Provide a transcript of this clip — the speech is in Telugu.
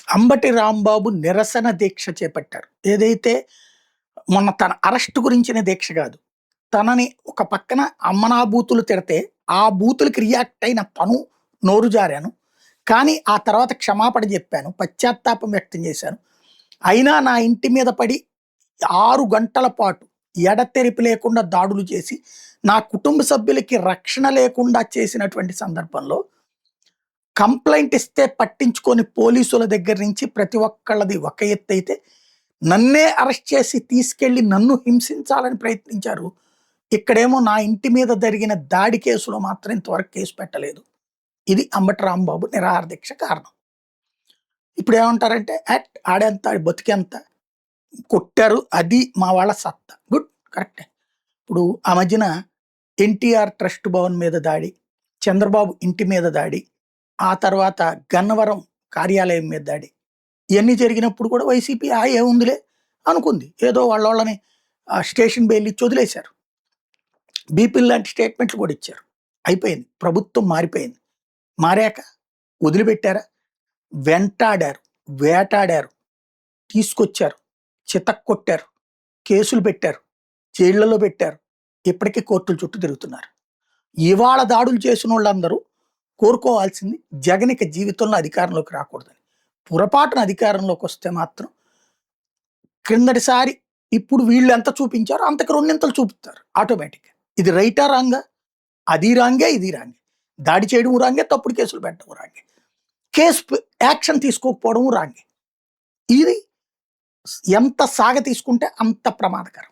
అంబటి రాంబాబు నిరసన దీక్ష చేపట్టారు. ఏదైతే మొన్న తన అరెస్ట్ గురించిన దీక్ష కాదు. తనని ఒక పక్కన అమ్మనా బూతులు తిడితే, ఆ బూతులకి రియాక్ట్ అయిన తను నోరు జారాను. కానీ ఆ తర్వాత క్షమాపణ చెప్పాను. పశ్చాత్తాపం వ్యక్తం చేశాను. అయినా నా ఇంటి మీద పడి 6 గంటల పాటు ఎడతెరిపి లేకుండా దాడులు చేసి, నా కుటుంబ సభ్యులకి రక్షణ లేకుండా చేసినటువంటి సందర్భంలో కంప్లైంట్ ఇస్తే పట్టించుకొని పోలీసుల దగ్గర నుంచి ప్రతి ఒక్కళ్ళది ఒక ఎత్తైతే, నన్నే అరెస్ట్ చేసి తీసుకెళ్లి నన్ను హింసించాలని ప్రయత్నించారు. ఇక్కడేమో నా ఇంటి మీద జరిగిన దాడి కేసులో మాత్రం ఇంతవరకు కేసు పెట్టలేదు. ఇది అంబటి రాంబాబు నిరాహార దీక్ష కారణం. ఇప్పుడు ఏమంటారంటే ఆడెంత బతికెంత కొట్టారు, అది మా వాళ్ళ సత్తా. గుడ్, కరెక్టే. ఇప్పుడు ఆ మధ్యన ఎన్టీఆర్ ట్రస్ట్ భవన్ మీద దాడి, చంద్రబాబు ఇంటి మీద దాడి, ఆ తర్వాత గన్నవరం కార్యాలయం మీద దాడి, ఇవన్నీ జరిగినప్పుడు కూడా వైసీపీ ఏముందిలే అనుకుంది. ఏదో వాళ్ళని స్టేషన్ బెయిల్ ఇచ్చి వదిలేశారు. బీపీలు లాంటి స్టేట్మెంట్లు కూడా ఇచ్చారు. అయిపోయింది. ప్రభుత్వం మారిపోయింది. మారాక వదిలిపెట్టారా? వెంటాడారు, వేటాడారు, తీసుకొచ్చారు, చితక్కొట్టారు, కేసులు పెట్టారు, జైళ్లలో పెట్టారు. ఇప్పటికీ కోర్టుల చుట్టూ తిరుగుతున్నారు. ఇవాళ దాడులు చేసిన వాళ్ళందరూ కోరుకోవాల్సింది జగన్ ఇక జీవితంలో అధికారంలోకి రాకూడదని. పొరపాటున అధికారంలోకి వస్తే మాత్రం క్రిందటిసారి ఇప్పుడు వీళ్ళు ఎంత చూపించారో అంతకు రెండింతలు చూపుతారు ఆటోమేటిక్గా. ఇది రైటా రాంగా? అది రాంగే, ఇది రాంగే. దాడి చేయడం రాంగే, తప్పుడు కేసులు పెట్టడం రాంగే, కేసు యాక్షన్ తీసుకోకపోవడం రాంగే. ఇది ఎంత సాగ తీసుకుంటే అంత ప్రమాదకరం.